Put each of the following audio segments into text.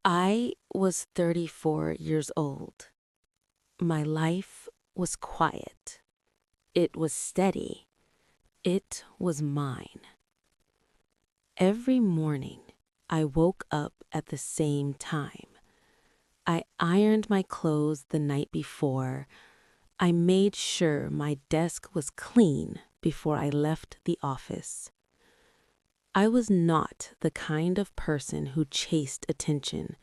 I was 34 years old. My life was quiet. It was steady. It was mine. Every morning, I woke up at the same time. I ironed my clothes the night before. I made sure my desk was clean before I left the office. I was not the kind of person who chased attention.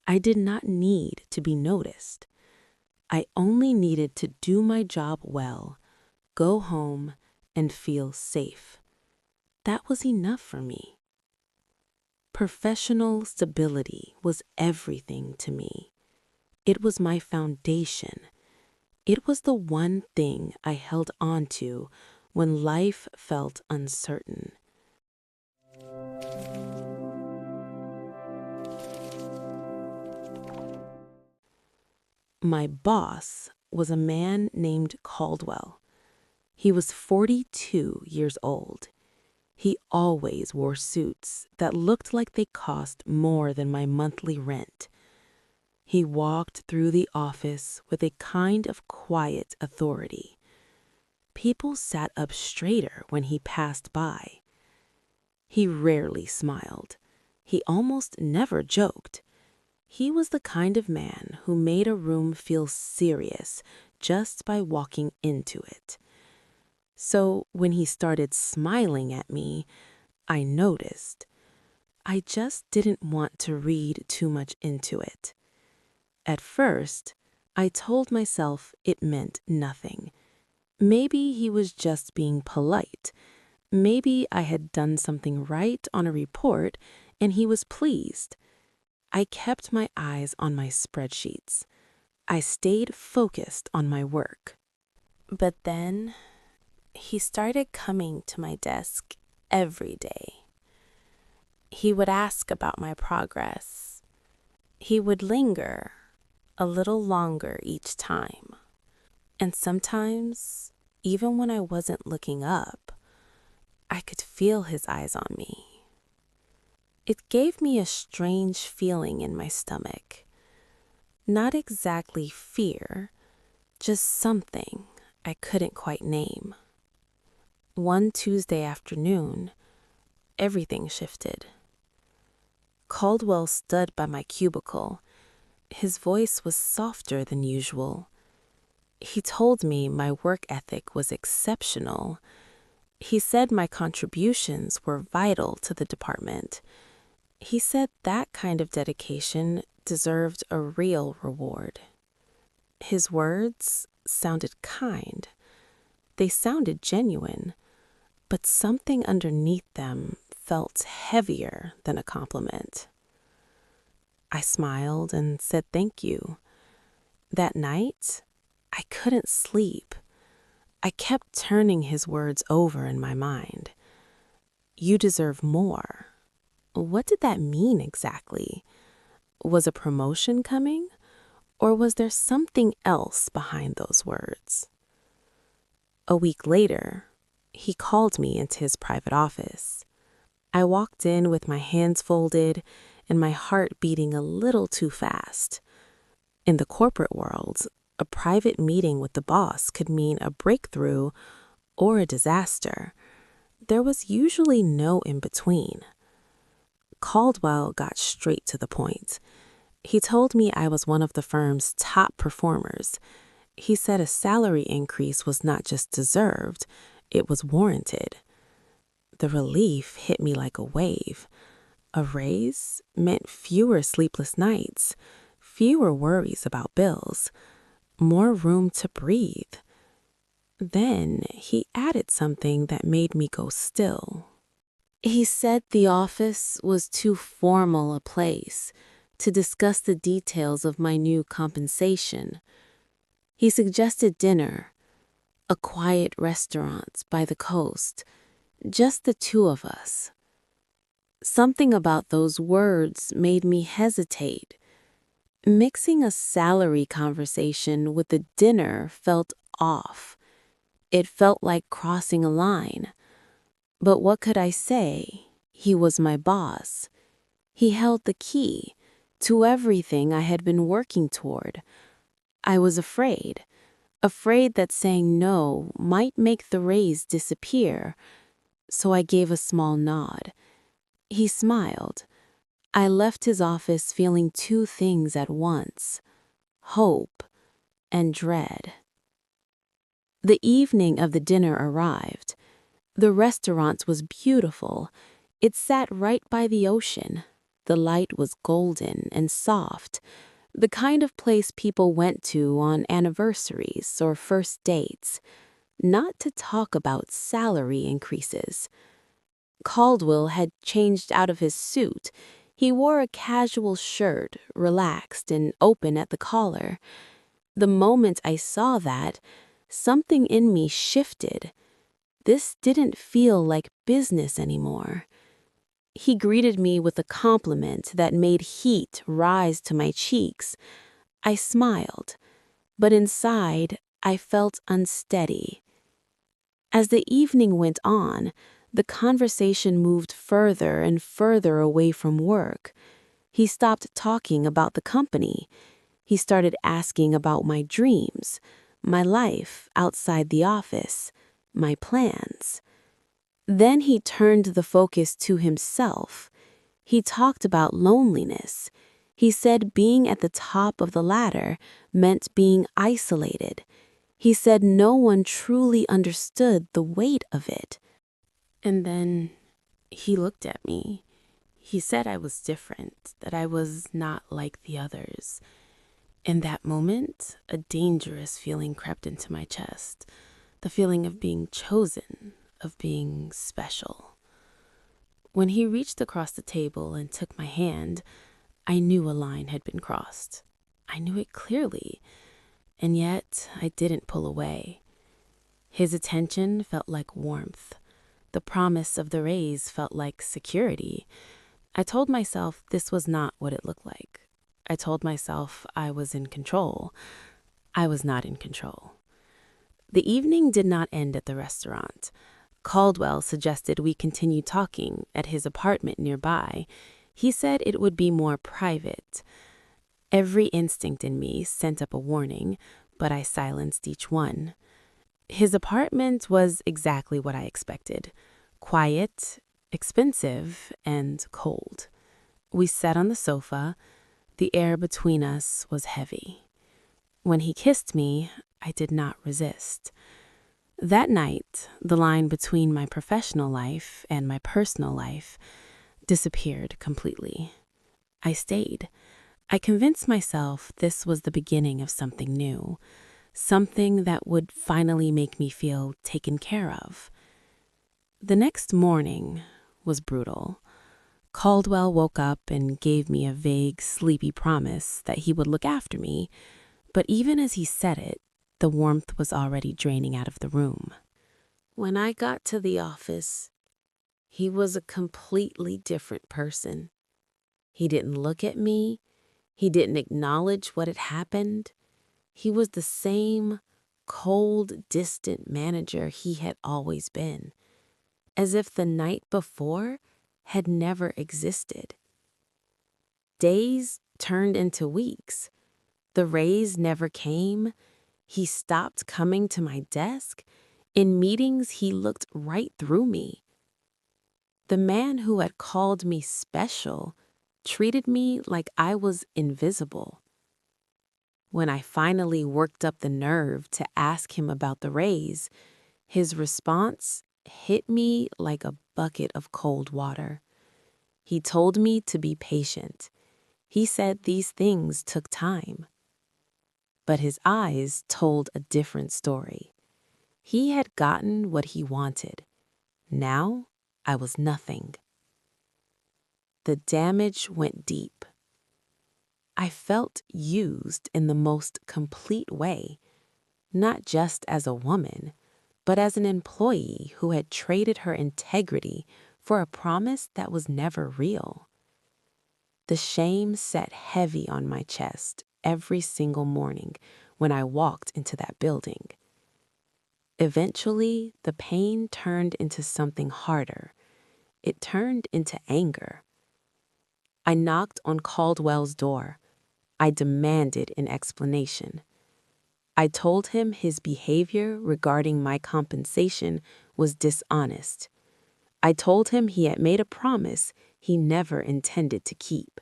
I did not need to be noticed. I only needed to do my job well, go home, and feel safe. That was enough for me. Professional stability was everything to me. It was my foundation. It was the one thing I held on to when life felt uncertain. My boss was a man named Caldwell. He was 42 years old. He always wore suits that looked like they cost more than my monthly rent. He walked through the office with a kind of quiet authority. People sat up straighter when he passed by. He rarely smiled. He almost never joked. He was the kind of man who made a room feel serious just by walking into it. So when he started smiling at me, I noticed. I just didn't want to read too much into it. At first, I told myself it meant nothing. Maybe he was just being polite. Maybe I had done something right on a report and he was pleased. I kept my eyes on my spreadsheets. I stayed focused on my work. But then he started coming to my desk every day. He would ask about my progress. He would linger a little longer each time. And sometimes, even when I wasn't looking up, I could feel his eyes on me. It gave me a strange feeling in my stomach. Not exactly fear, just something I couldn't quite name. One Tuesday afternoon, everything shifted. Caldwell stood by my cubicle. His voice was softer than usual. He told me my work ethic was exceptional. He said my contributions were vital to the department. He said that kind of dedication deserved a real reward. His words sounded kind. They sounded genuine, but something underneath them felt heavier than a compliment. I smiled and said thank you. That night, I couldn't sleep. I kept turning his words over in my mind. You deserve more. What did that mean exactly? Was a promotion coming? Or was there something else behind those words? A week later, he called me into his private office. I walked in with my hands folded and my heart beating a little too fast. In the corporate world, a private meeting with the boss could mean a breakthrough or a disaster. There was usually no in between. Caldwell got straight to the point. He told me I was one of the firm's top performers. He said a salary increase was not just deserved, it was warranted. The relief hit me like a wave. A raise meant fewer sleepless nights, fewer worries about bills, more room to breathe. Then he added something that made me go still. He said the office was too formal a place to discuss the details of my new compensation. He suggested dinner, a quiet restaurant by the coast, just the two of us. Something about those words made me hesitate. Mixing a salary conversation with a dinner felt off. It felt like crossing a line. But what could I say? He was my boss. He held the key to everything I had been working toward. I was afraid that saying no might make the raise disappear, so I gave a small nod. He smiled. I left his office feeling two things at once: hope and dread. The evening of the dinner arrived. The restaurant was beautiful. It sat right by the ocean. The light was golden and soft, the kind of place people went to on anniversaries or first dates, not to talk about salary increases. Caldwell had changed out of his suit. He wore a casual shirt, relaxed and open at the collar. The moment I saw that, something in me shifted. This didn't feel like business anymore. He greeted me with a compliment that made heat rise to my cheeks. I smiled, but inside I felt unsteady. As the evening went on, the conversation moved further and further away from work. He stopped talking about the company. He started asking about my dreams, my life outside the office, my plans. Then he turned the focus to himself. He talked about loneliness. He said being at the top of the ladder meant being isolated. He said no one truly understood the weight of it. And then he looked at me. He said I was different, that I was not like the others. In that moment, a dangerous feeling crept into my chest, the feeling of being chosen, of being special. When he reached across the table and took my hand, I knew a line had been crossed. I knew it clearly, and yet I didn't pull away. His attention felt like warmth. The promise of the raise felt like security. I told myself this was not what it looked like. I told myself I was in control. I was not in control. The evening did not end at the restaurant. Caldwell suggested we continue talking at his apartment nearby. He said it would be more private. Every instinct in me sent up a warning, but I silenced each one. His apartment was exactly what I expected: quiet, expensive, and cold. We sat on the sofa. The air between us was heavy. When he kissed me, I did not resist. That night, the line between my professional life and my personal life disappeared completely. I stayed. I convinced myself this was the beginning of something new, something that would finally make me feel taken care of. The next morning was brutal. Caldwell woke up and gave me a vague, sleepy promise that he would look after me, but even as he said it, the warmth was already draining out of the room. When I got to the office, he was a completely different person. He didn't look at me. He didn't acknowledge what had happened. He was the same cold, distant manager he had always been, as if the night before had never existed. Days turned into weeks. The raise never came. He stopped coming to my desk. In meetings, he looked right through me. The man who had called me special treated me like I was invisible. When I finally worked up the nerve to ask him about the raise, his response hit me like a bucket of cold water. He told me to be patient. He said these things took time. But his eyes told a different story. He had gotten what he wanted. Now I was nothing. The damage went deep. I felt used in the most complete way, not just as a woman, but as an employee who had traded her integrity for a promise that was never real. The shame sat heavy on my chest every single morning when I walked into that building. Eventually, the pain turned into something harder. It turned into anger. I knocked on Caldwell's door. I demanded an explanation. I told him his behavior regarding my compensation was dishonest. I told him he had made a promise he never intended to keep.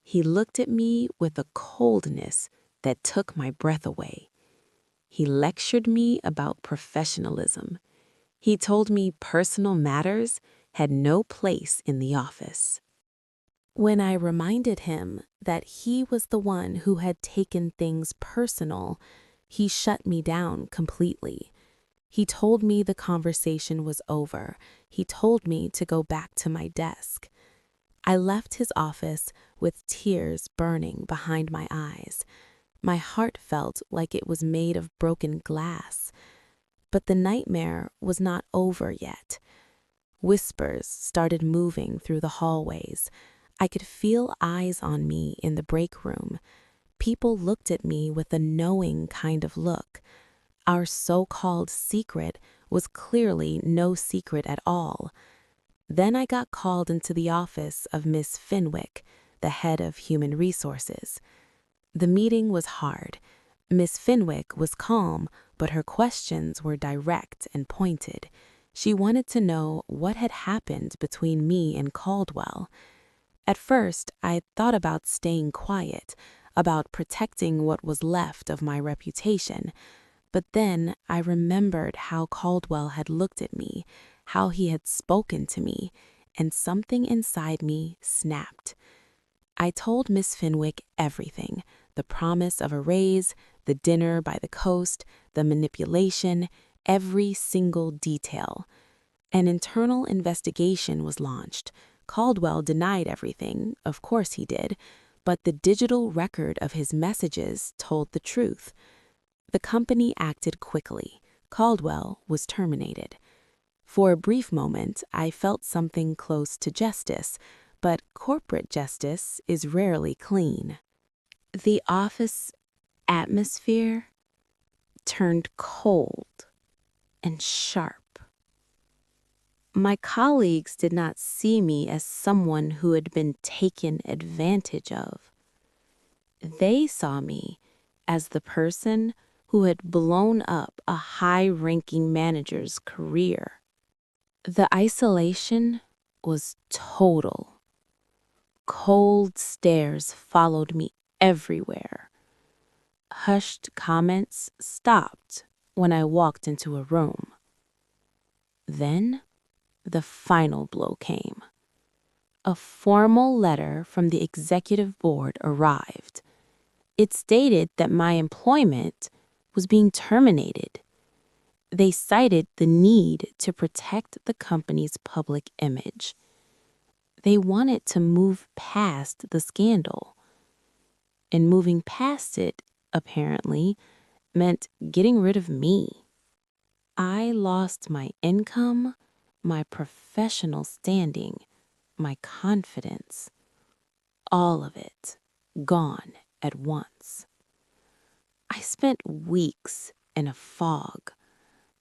He looked at me with a coldness that took my breath away. He lectured me about professionalism. He told me personal matters had no place in the office. When I reminded him that he was the one who had taken things personal, he shut me down completely. He told me the conversation was over. He told me to go back to my desk. I left his office with tears burning behind my eyes. My heart felt like it was made of broken glass. But the nightmare was not over yet. Whispers started moving through the hallways. I could feel eyes on me in the break room. People looked at me with a knowing kind of look. Our so-called secret was clearly no secret at all. Then I got called into the office of Miss Fenwick, the head of human resources. The meeting was hard. Miss Fenwick was calm, but her questions were direct and pointed. She wanted to know what had happened between me and Caldwell. At first, I thought about staying quiet, about protecting what was left of my reputation. But then I remembered how Caldwell had looked at me, how he had spoken to me, and something inside me snapped. I told Miss Fenwick everything, the promise of a raise, the dinner by the coast, the manipulation, every single detail. An internal investigation was launched. Caldwell denied everything, of course he did, but the digital record of his messages told the truth. The company acted quickly. Caldwell was terminated. For a brief moment, I felt something close to justice, but corporate justice is rarely clean. The office atmosphere turned cold and sharp. My colleagues did not see me as someone who had been taken advantage of. They saw me as the person who had blown up a high-ranking manager's career. The isolation was total. Cold stares followed me everywhere. Hushed comments stopped when I walked into a room. Then the final blow came. A formal letter from the executive board arrived. It stated that my employment was being terminated. They cited the need to protect the company's public image. They wanted to move past the scandal. And moving past it, apparently, meant getting rid of me. I lost my income, my professional standing, my confidence. All of it gone at once. I spent weeks in a fog.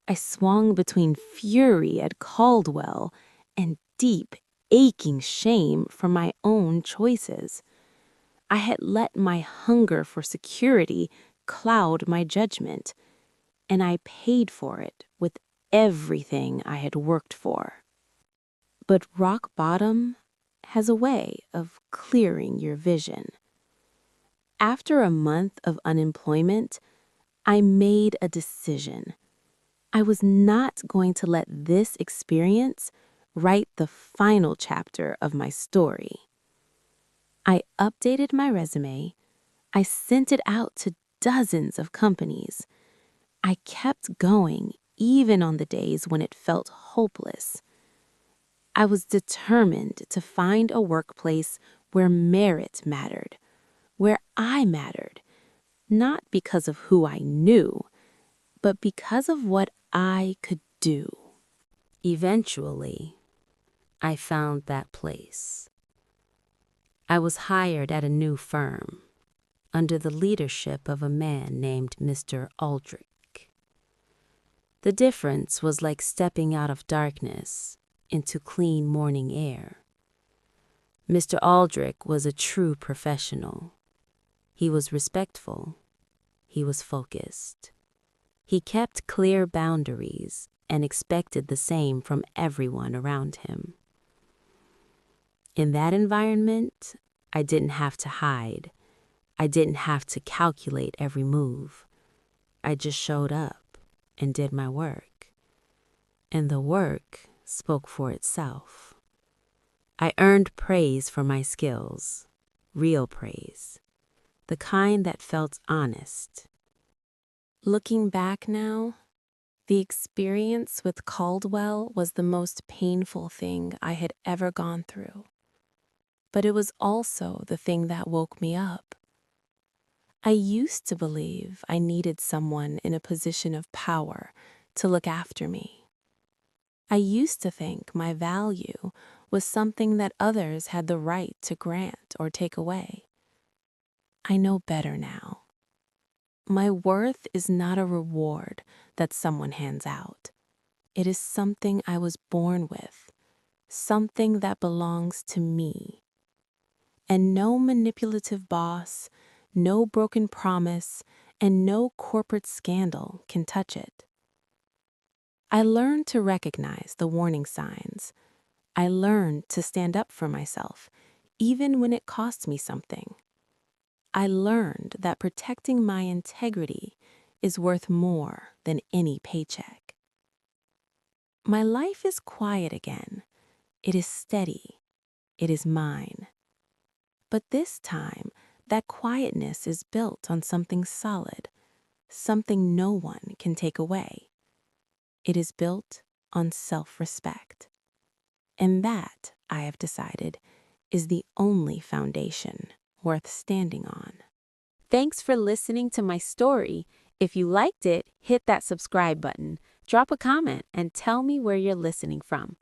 I swung between fury at Caldwell and deep, aching shame for my own choices. I had let my hunger for security cloud my judgment, and I paid for it with everything I had worked for. But rock bottom has a way of clearing your vision. After a month of unemployment, I made a decision. I was not going to let this experience write the final chapter of my story. I updated my resume. I sent it out to dozens of companies. I kept going even on the days when it felt hopeless. I was determined to find a workplace where merit mattered, where I mattered, not because of who I knew, but because of what I could do. Eventually, I found that place. I was hired at a new firm under the leadership of a man named Mr. Aldrich. The difference was like stepping out of darkness into clean morning air. Mr. Aldrich was a true professional. He was respectful. He was focused. He kept clear boundaries and expected the same from everyone around him. In that environment, I didn't have to hide. I didn't have to calculate every move. I just showed up and did my work. And the work spoke for itself. I earned praise for my skills, real praise, the kind that felt honest. Looking back now, the experience with Caldwell was the most painful thing I had ever gone through. But it was also the thing that woke me up. I used to believe I needed someone in a position of power to look after me. I used to think my value was something that others had the right to grant or take away. I know better now. My worth is not a reward that someone hands out. It is something I was born with, something that belongs to me. And no manipulative boss, no broken promise, and no corporate scandal can touch it. I learned to recognize the warning signs. I learned to stand up for myself, even when it cost me something. I learned that protecting my integrity is worth more than any paycheck. My life is quiet again. It is steady. It is mine. But this time, that quietness is built on something solid, something no one can take away. It is built on self-respect. And that, I have decided, is the only foundation worth standing on. Thanks for listening to my story. If you liked it, hit that subscribe button, drop a comment, and tell me where you're listening from.